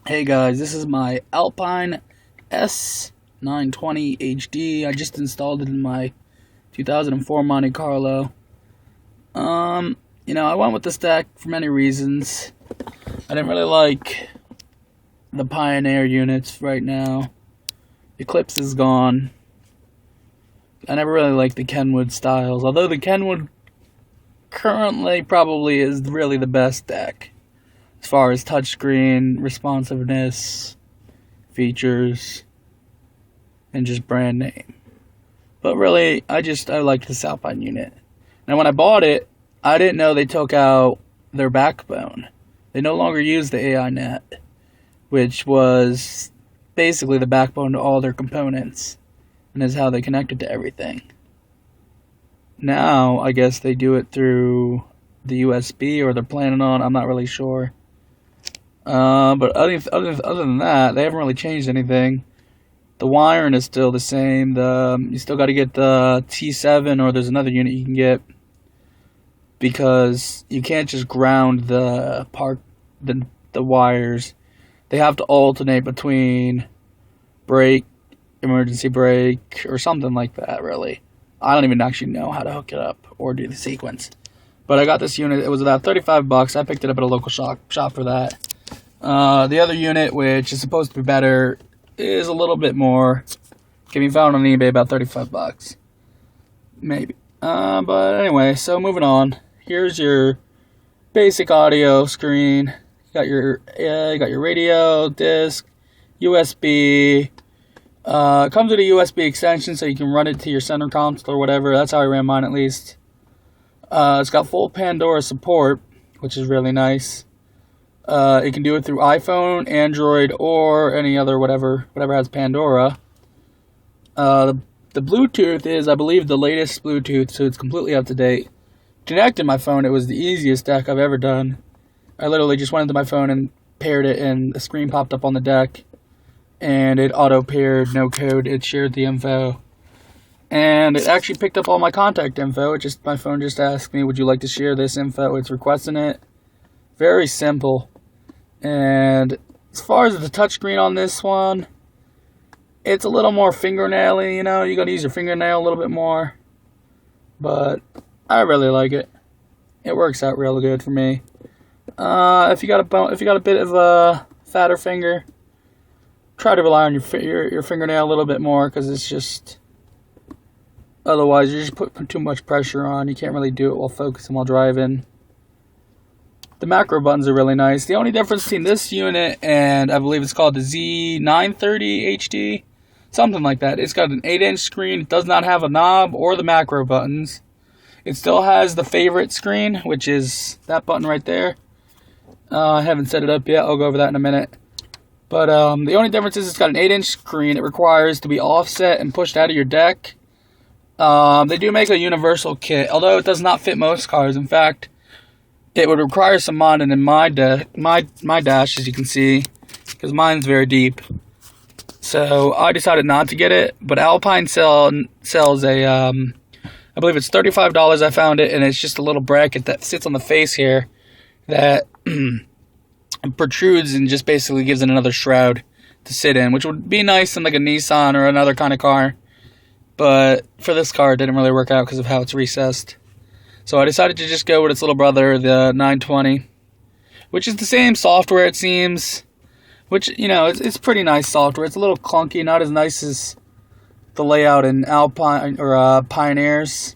Hey guys, this is my Alpine S920HD. I just installed it in my 2004 Monte Carlo. I went with this deck for many reasons. I didn't really like the Pioneer units right now. Eclipse is gone. I never really liked the Kenwood styles, although the Kenwood currently probably is really the best deck as far as touchscreen, responsiveness, features, and just brand name. But really, I liked this Alpine unit. Now when I bought it, I didn't know they took out their backbone. They no longer use the AI net, which was basically the backbone to all their components, and is how they connected to everything. Now, I guess they do it through the USB, or they're planning on, I'm not really sure. But other than that, they haven't really changed anything. The wiring is still the same. You still got to get the T7, or there's another unit you can get, because you can't just ground the wires. They have to alternate between brake, emergency brake, or something like that, really. I don't even actually know how to hook it up or do the sequence. But I got this unit. It was about $35. I picked it up at a local shop for that. The other unit, which is supposed to be better, is a little bit more. Can be found on eBay about $35, maybe. But anyway, so moving on. Here's your basic audio screen. You got your radio, disc, USB. It comes with a USB extension, so you can run it to your center console or whatever. That's how I ran mine, at least. It's got full Pandora support, which is really nice. You can do it through iPhone, Android, or any other whatever has Pandora. The Bluetooth is, I believe, the latest Bluetooth, so it's completely up to date. Connected my phone, it was the easiest deck I've ever done. I literally just went into my phone and paired it, and the screen popped up on the deck, and it auto-paired, no code. It shared the info, and it actually picked up all my contact info. My phone just asked me, would you like to share this info? It's requesting it. Very simple. And as far as the touchscreen on this one, it's a little more fingernail-y, you gotta use your fingernail a little bit more. But I really like it. It works out real good for me. If you got a bit of a fatter finger, try to rely on your fingernail a little bit more, because it's just, otherwise you're just putting too much pressure on. You can't really do it while focusing while driving. The macro buttons are really nice. The only difference between this unit and I believe it's called the Z930HD, something like that, it's got an 8-inch screen. It does not have a knob or the macro buttons. It still has the favorite screen, which is that button right there. I haven't set it up yet. I'll go over that in a minute. But the only difference is it's got an 8-inch screen. It requires to be offset and pushed out of your deck. They do make a universal kit, although it does not fit most cars. In fact, it would require some modding in my dash, as you can see, because mine's very deep. So I decided not to get it. But Alpine sells a, I believe it's $35. I found it, and it's just a little bracket that sits on the face here that protrudes and just basically gives it another shroud to sit in, which would be nice in like a Nissan or another kind of car. But for this car, it didn't really work out because of how it's recessed. So I decided to just go with its little brother, the 920, which is the same software, it seems. Which, it's pretty nice software. It's a little clunky, not as nice as the layout in Alpine or Pioneers.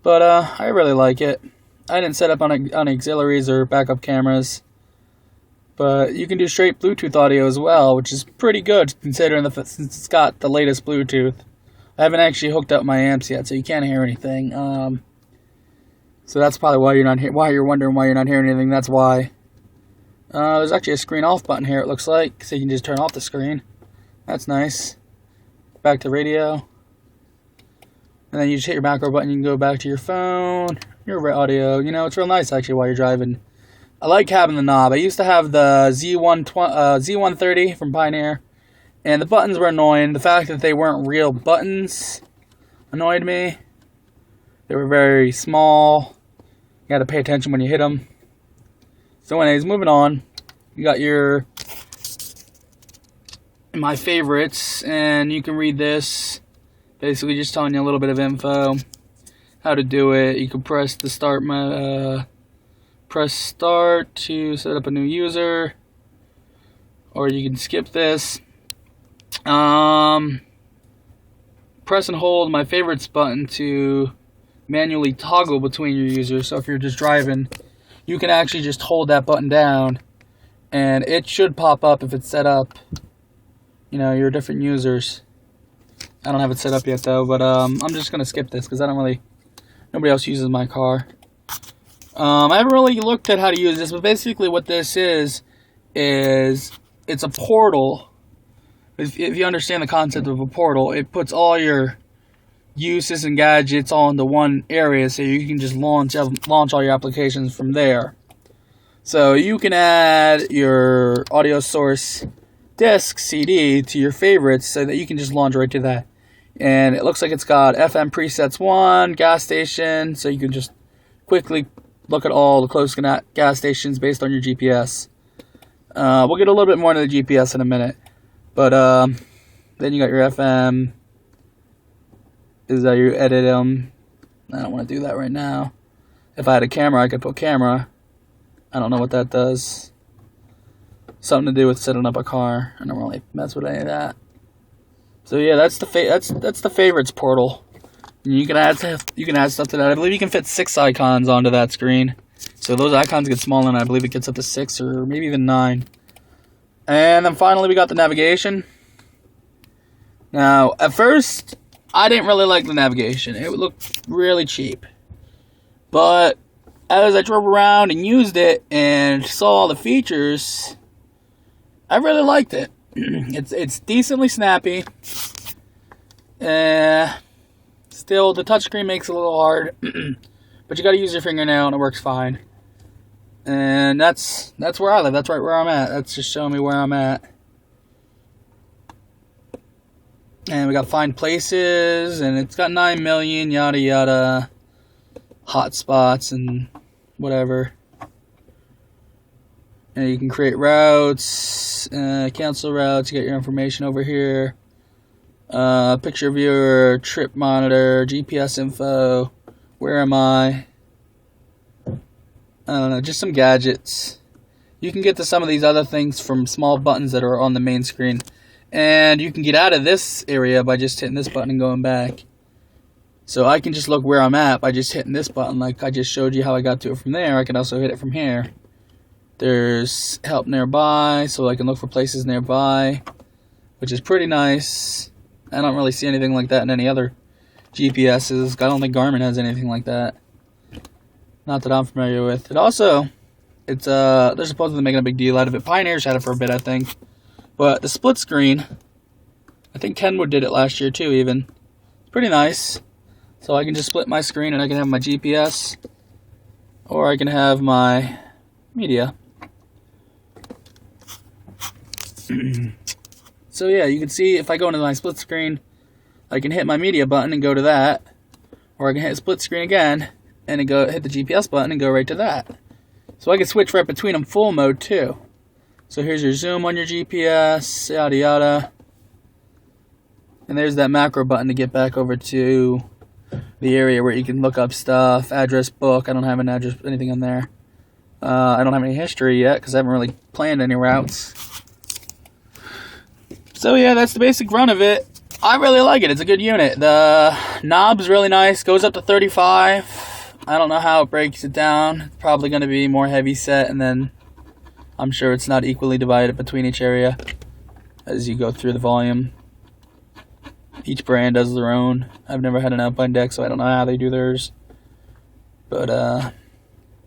But I really like it. I didn't set up on auxiliaries or backup cameras. But you can do straight Bluetooth audio as well, which is pretty good considering since it's got the latest Bluetooth. I haven't actually hooked up my amps yet, so you can't hear anything. So that's probably why you're wondering why you're not hearing anything. That's why. There's actually a screen off button here, it looks like, so you can just turn off the screen. That's nice. Back to radio. And then you just hit your macro button, you can go back to your phone, your audio. It's real nice actually while you're driving. I like having the knob. I used to have the Z130 from Pioneer, and the buttons were annoying. The fact that they weren't real buttons annoyed me. They were very small. You got to pay attention when you hit them. So anyways, moving on. You got your my favorites, and you can read this. Basically just telling you a little bit of info, how to do it. You can press the start press start to set up a new user, or you can skip this. Press and hold my favorites button to manually toggle between your users. So if you're just driving, you can actually just hold that button down and it should pop up if it's set up, you know, your different users. I don't have it set up yet though, but I'm just gonna skip this because nobody else uses my car. I haven't really looked at how to use this, but basically what this is it's a portal. If you understand the concept of a portal, it puts all your uses and gadgets all into one area, so you can just launch all your applications from there. So you can add your audio source disc CD to your favorites so that you can just launch right to that. And it looks like it's got FM presets 1, gas station, so you can just quickly look at all the close gas stations based on your GPS. We'll get a little bit more into the GPS in a minute. But then you got your FM. Is that you edit them? I don't want to do that right now. If I had a camera, I could put camera. I don't know what that does. Something to do with setting up a car. I don't really mess with any of that. So yeah, that's the favorites portal. And you can add stuff to that. I believe you can fit 6 icons onto that screen. So those icons get smaller, and I believe it gets up to 6 or maybe even 9. And then finally we got the navigation. Now, at first, I didn't really like the navigation. It looked really cheap. But as I drove around and used it and saw all the features, I really liked it. It's decently snappy. Still, the touchscreen makes it a little hard. But you gotta use your fingernail and it works fine. And that's where I live. That's right where I'm at. That's just showing me where I'm at. And we got find places, and it's got 9 million yada yada hotspots and whatever. And you can create routes, cancel routes. You get your information over here. Picture viewer, trip monitor, GPS info. Where am I? I don't know, just some gadgets. You can get to some of these other things from small buttons that are on the main screen. And you can get out of this area by just hitting this button and going back. So I can just look where I'm at by just hitting this button, like I just showed you how I got to it from there. I can also hit it from here. There's help nearby, so I can look for places nearby, which is pretty nice. I don't really see anything like that in any other GPSs. I don't think Garmin has anything like that. Not that I'm familiar with. It also, they're supposedly making a big deal out of it. Pioneers had it for a bit, I think. But the split screen, I think Kenwood did it last year too, even. It's pretty nice. So I can just split my screen and I can have my GPS, or I can have my media. So yeah, you can see if I go into my split screen, I can hit my media button and go to that, or I can hit split screen again and then hit the GPS button and go right to that. So I can switch right between them full mode too. So here's your zoom on your GPS, yada yada. And there's that macro button to get back over to the area where you can look up stuff, address book. I don't have anything on there. I don't have any history yet because I haven't really planned any routes. So yeah, that's the basic run of it. I really like it. It's a good unit. The knob's really nice. Goes up to 35. I don't know how it breaks it down. It's probably going to be more heavy set, and then I'm sure it's not equally divided between each area as you go through the volume. Each brand does their own. I've never had an Alpine deck, so I don't know how they do theirs. But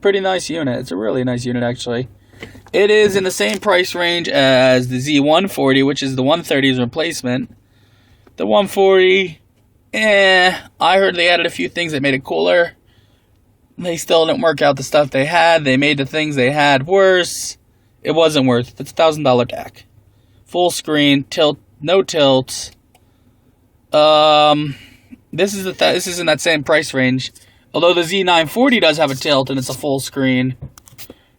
pretty nice unit. It's a really nice unit, actually. It is in the same price range as the Z140, which is the 130's replacement. The 140, I heard they added a few things that made it cooler. They still didn't work out the stuff they had. They made the things they had worse. It wasn't worth it. It's a $1,000 deck. Full screen, tilt, no tilt. This is in that same price range. Although the Z940 does have a tilt and it's a full screen.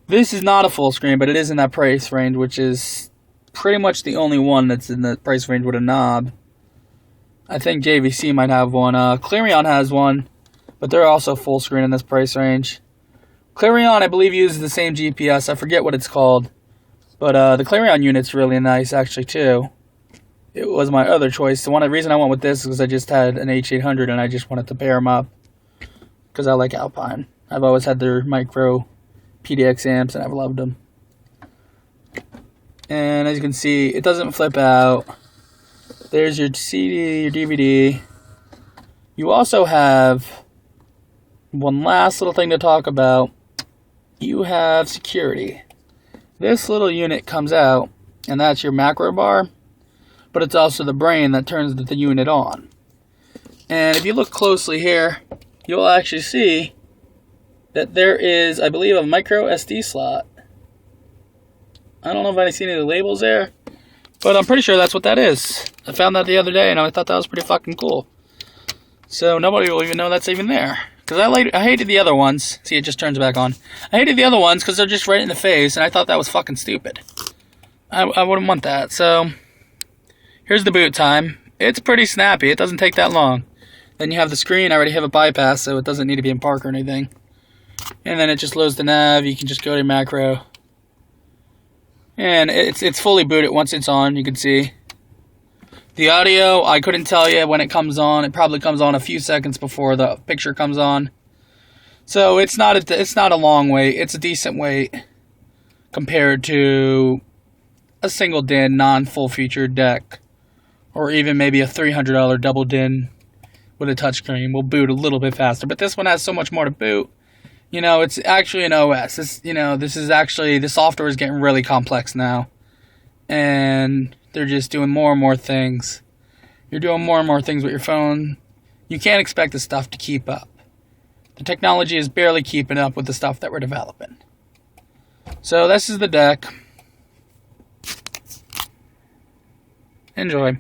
This is not a full screen, but it is in that price range, which is pretty much the only one that's in the price range with a knob. I think JVC might have one. Clarion has one, but they're also full screen in this price range. Clarion, I believe, uses the same GPS. I forget what it's called. But the Clarion unit's really nice, actually, too. It was my other choice. The reason I went with this is because I just had an H800 and I just wanted to pair them up. Because I like Alpine. I've always had their micro PDX amps and I've loved them. And as you can see, it doesn't flip out. There's your CD, your DVD. You also have one last little thing to talk about. You have security. This little unit comes out, and that's your macro bar, but it's also the brain that turns the unit on. And if you look closely here, you'll actually see that there is, I believe, a micro SD slot. I don't know if I see any of the labels there, but I'm pretty sure that's what that is. I found that the other day, and I thought that was pretty fucking cool. So nobody will even know that's even there. Because I hated the other ones. See, it just turns back on. I hated the other ones because they're just right in the face, and I thought that was fucking stupid. I wouldn't want that. So here's the boot time. It's pretty snappy. It doesn't take that long. Then you have the screen. I already have a bypass, so it doesn't need to be in park or anything. And then it just loads the nav. You can just go to your macro. And it's fully booted once it's on, you can see. The audio, I couldn't tell you when it comes on. It probably comes on a few seconds before the picture comes on. So it's not a long wait. It's a decent wait compared to a single DIN, non-full featured deck. Or even maybe a $300 double DIN with a touchscreen will boot a little bit faster. But this one has so much more to boot. You know, it's actually an OS. The software is getting really complex now. And they're just doing more and more things. You're doing more and more things with your phone. You can't expect the stuff to keep up. The technology is barely keeping up with the stuff that we're developing. So this is the deck. Enjoy.